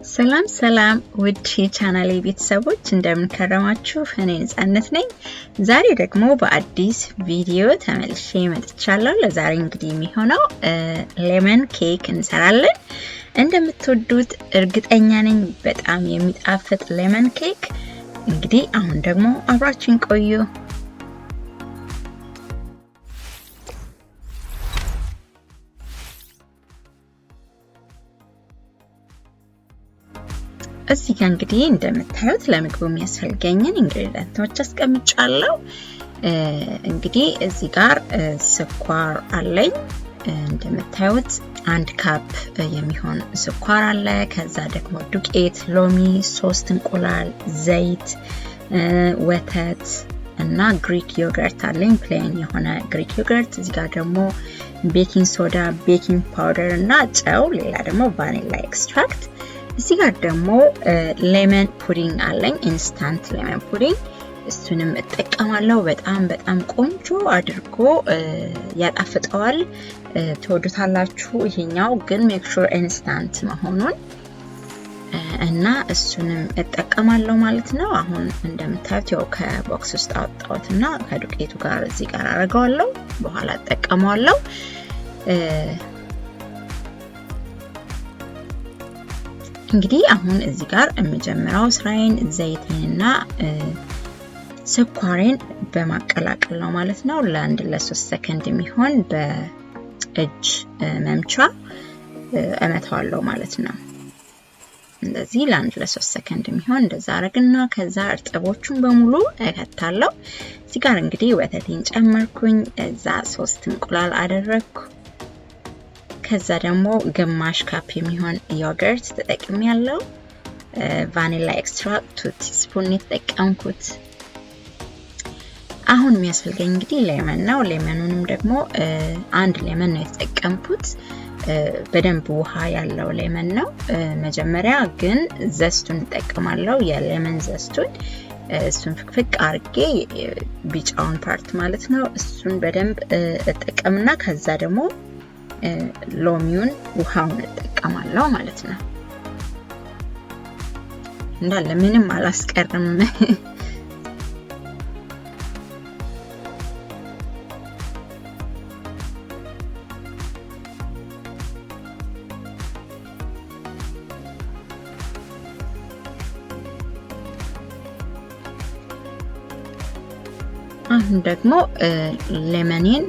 ሰላም ሰላም ውድ ቻናሌ ቤተሰቦች እንደምን ከረማችሁ? እኔ ነጻነት ነኝ። ዛሬ ደግሞ በአዲስ ቪዲዮ ተመልሼ መጥቻለሁ። ለዛሬ እንግዲህ የሚሆነው ሌመን ኬክ እንሰራለን። እንደምትወዱት እርግጠኛ ነኝ። በጣም የሚጣፍጥ ሌመን ኬክ። እንግዲህ አሁን ደግሞ አብራችሁን ቆዩ። እዚህ ጋር እንግዲህ እንደምታዩት ለምግቡ የሚያስፈልገኝን ኢንግሪዲየንቶች አስቀምጫለሁ። እንግዲህ እዚህ ጋር ስኳር አለኝ። እንደምታዩት 1 ካፕ የሚሆን ስኳር አለ። ከዛ ደግሞ ዱቄት፣ ሎሚ፣ 3 እንቁላል፣ ዘይት፣ ወተት እና ግሪክ ዮገርት አለኝ። ፕሌን የሆነ ግሪክ ዮገርት። እዚህ ጋር ደግሞ ቤኪንግ ሶዳ፣ ቤኪንግ ፓውደር እና ጨው፣ ሌላ ደግሞ ቫኒላ ኤክስትራክት። እዚህ ጋር ደግሞ ሌመን ፑዲንግ አለኝ። ኢንስታንት ሌመን ፑዲንግ እሱንም እጠቀማለሁ። በጣም ቆንጆ አድርጎ ያጣፍጠዋል። ተወዱታላችሁ። ይሄኛው ግን ሜክ ሹር ኢንስታንት መሆኑን እና እሱንም እጠቀማለሁ ማለት ነው። አሁን እንደምታዩት ያው ከቦክስ ውስጥ አወጣሁትና ከዱቄቱ ጋር እዚህ ጋር አደርገዋለሁ። በኋላ እጠቀመዋለሁ። እንግዲህ አሁን እዚህ ጋር የመጀመሪያው ስራዬን ዘይቴንና ስኳሬን በማቀላቀል ነው ማለት ነው። ለ3 ሰከንድ የሚሆን በእጅ መምቻ እመታዋለሁ ማለት ነው። እንደዚህ ለ3 ሰከንድ የሚሆን እንደዛ አረግና ከዛ እርጥቦቹን በሙሉ እከታለሁ። እዚህ ጋር እንግዲህ ወተቴን ጨመርኩኝ። እዛ 3 እንቁላል አደረግኩ። ከዛ ደግሞ ግማሽ ካፕ የሚሆን ዮገርት ተጠቅሜያለሁ። ቫኒላ ኤክስትራክት 2 ቲስፑን የተጠቀምኩት። አሁን የሚያስፈልገኝ እንግዲህ ሌመን ነው። ሌመኑንም ደግሞ 1 ሌመን ነው የተጠቀምኩት። በደንብ ውሃ ያለው ሌመን ነው። መጀመሪያ ግን ዘስቱን እጠቀማለሁ፣ የሌመን ዘስቱን። እሱን ፍቅፍቅ አርጌ ቢጫውን ፓርት ማለት ነው። እሱን በደንብ እጠቀምና ከዛ ደግሞ ሎሚውን ውሃውን እጠቀማለሁ ማለት ነው። እንዳለ ምንም አላስቀርም። አሁን ደግሞ ሌመኔን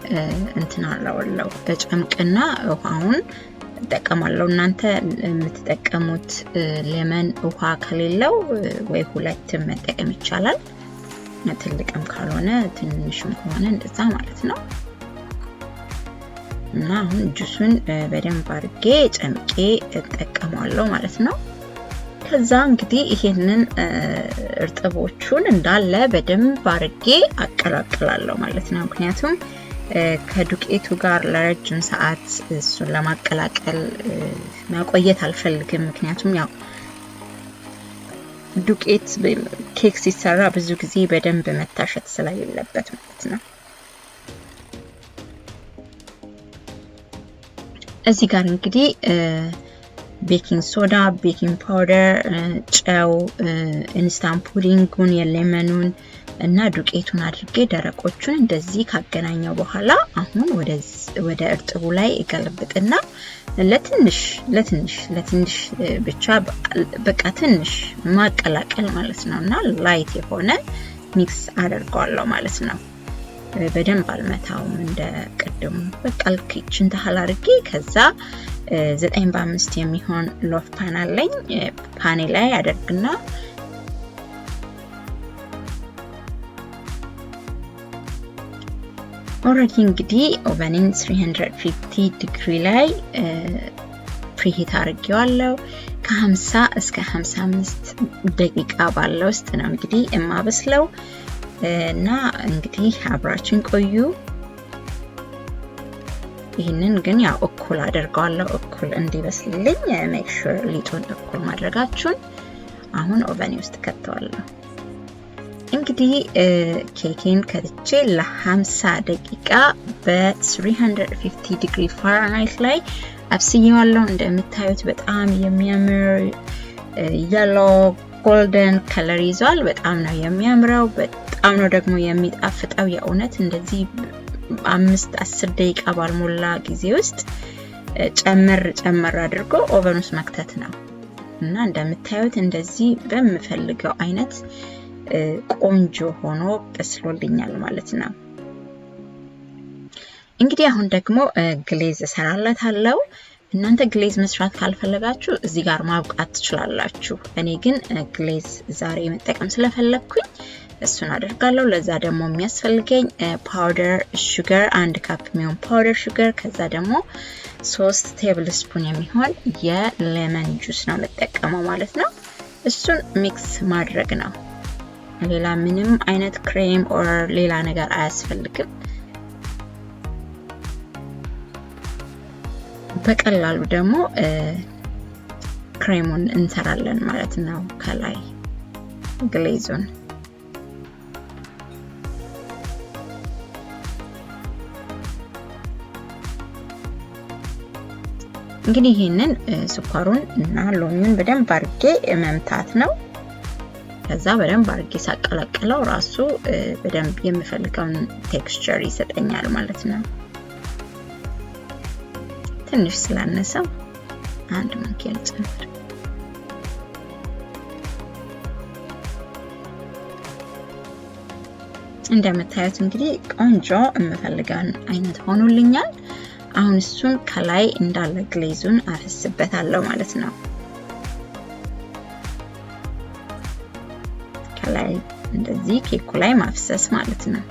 እንትናለውለው በጨምቅና ውሃውን እጠቀማለሁ። እናንተ የምትጠቀሙት ሌመን ውሃ ከሌለው ወይ 2 መጠቀም ይቻላል። ትልቅም ካልሆነ ትንሽም ከሆነ እንደዛ ማለት ነው። እና አሁን ጁሱን በደንብ አድርጌ ጨምቄ እጠቀማለሁ ማለት ነው። ከዛ እንግዲህ ይሄንን እርጥቦቹን እንዳለ በደንብ አድርጌ አቀላቅላለሁ ማለት ነው። ምክንያቱም ከዱቄቱ ጋር ለረጅም ሰዓት እሱን ለማቀላቀል ማቆየት አልፈልግም። ምክንያቱም ያው ዱቄት ኬክ ሲሰራ ብዙ ጊዜ በደንብ መታሸት ስለሌለበት ማለት ነው። እዚህ ጋር እንግዲህ ቤኪንግ ሶዳ፣ ቤኪንግ ፓውደር፣ ጨው፣ ኢንስታንት ፑዲንጉን፣ የሌመኑን እና ዱቄቱን አድርጌ ደረቆቹን እንደዚህ ካገናኘው በኋላ አሁን ወደ እርጥቡ ላይ እገለብጥና ለትንሽ ብቻ በቃ ትንሽ ማቀላቀል ማለት ነውና ላይት የሆነ ሚክስ አደርገዋለሁ ማለት ነው። በደንብ አልመታውም እንደ ቀደሙ። በቃ ልክችን ታህል አድርጌ ከዛ 9 የሚሆን ሎፍ ፓን አለኝ። ፓኔ ላይ አደርግና ኦሬዲ እንግዲህ ኦቨንን 350 ዲግሪ ላይ ፕሪሂት አድርጌዋለሁ። ከ50 እስከ 55 ደቂቃ ባለው ውስጥ ነው እንግዲህ የማበስለው እና እንግዲህ አብራችን ቆዩ። ይሄንን ግን ያው እኩል አደርጋለሁ፣ እኩል እንዲበስልልኝ ሜክ ሹር ሊጡን እኩል ማድረጋችሁን። አሁን ኦቨን ውስጥ ከተዋለሁ። እንግዲህ ኬኬን ከትቼ ለ50 ደቂቃ በ350 ዲግሪ ፋራናይት ላይ አብስዬዋለሁ። እንደምታዩት በጣም የሚያምር የሎ ጎልደን ከለር ይዟል። በጣም ነው የሚያምረው። በጣም ነው ደግሞ የሚጣፍጠው። የእውነት እንደዚህ 5-10 ደቂቃ ባልሞላ ጊዜ ውስጥ ጨመር አድርጎ ኦቨን ውስጥ መክተት ነው እና እንደምታዩት እንደዚህ በመፈልገው አይነት ቆንጆ ሆኖ በስሎልኛል ማለት ነው። እንግዲህ አሁን ደግሞ ግሌዝ እሰራለታለሁ። እናንተ ግሌዝ መስራት ካልፈለጋችሁ እዚህ ጋር ማብቃት ትችላላችሁ። እኔ ግን ግሌዝ ዛሬ መጠቀም ስለፈለኩኝ እሱን አደርጋለሁ። ለዛ ደግሞ የሚያስፈልገኝ ፓውደር ሹገር 1 ካፕ የሚሆን ፓውደር ሹገር፣ ከዛ ደግሞ 3 ቴብል ስፑን የሚሆን የሌመን ጁስ ነው መጠቀመው ማለት ነው። እሱን ሚክስ ማድረግ ነው። ሌላ ምንም አይነት ክሬም ኦር ሌላ ነገር አያስፈልግም። በቀላሉ ደግሞ ክሬሙን እንሰራለን ማለት ነው። ከላይ ግሌዙን እንግዲህ ይሄንን ስኳሩን እና ሎሚውን በደንብ አድርጌ መምታት ነው። ከዛ በደንብ አድርጌ ሳቀላቅለው ራሱ በደንብ የምፈልገውን ቴክስቸር ይሰጠኛል ማለት ነው። ትንሽ ስላነሰው 1 ማንኪያ ጨምር። እንደምታዩት እንግዲህ ቆንጆ የምፈልገውን አይነት ሆኖልኛል። አሁን እሱን ከላይ እንዳለ ግሌዙን አፈስበታለሁ ማለት ነው። ከላይ እንደዚህ ኬኩ ላይ ማፍሰስ ማለት ነው።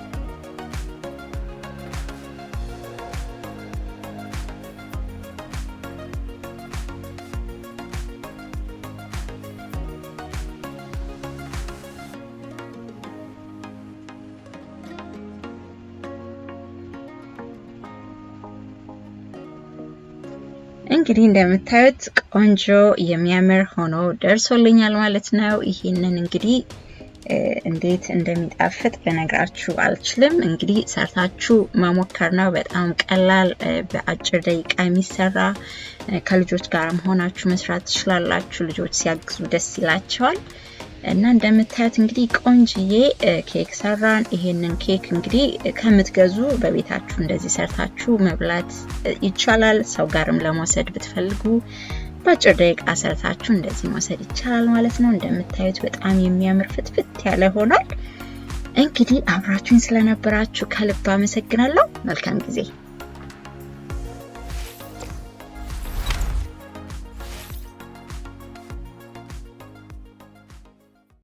እንግዲህ እንደምታዩት ቆንጆ የሚያምር ሆኖ ደርሶልኛል ማለት ነው። ይሄንን እንግዲህ እንዴት እንደሚጣፍጥ ልነግራችሁ አልችልም። እንግዲህ ሰርታችሁ መሞከር ነው። በጣም ቀላል በአጭር ደቂቃ የሚሰራ ከልጆች ጋርም ሆናችሁ መስራት ትችላላችሁ። ልጆች ሲያግዙ ደስ ይላቸዋል። እና እንደምታዩት እንግዲህ ቆንጆዬ ኬክ ሰራን። ይሄንን ኬክ እንግዲህ ከምትገዙ በቤታችሁ እንደዚህ ሰርታችሁ መብላት ይቻላል። ሰው ጋርም ለመውሰድ ብትፈልጉ በአጭር ደቂቃ ሰርታችሁ እንደዚህ መውሰድ ይቻላል ማለት ነው። እንደምታዩት በጣም የሚያምር ፍትፍት ያለ ሆኗል። እንግዲህ አብራችሁኝ ስለነበራችሁ ከልብ አመሰግናለሁ። መልካም ጊዜ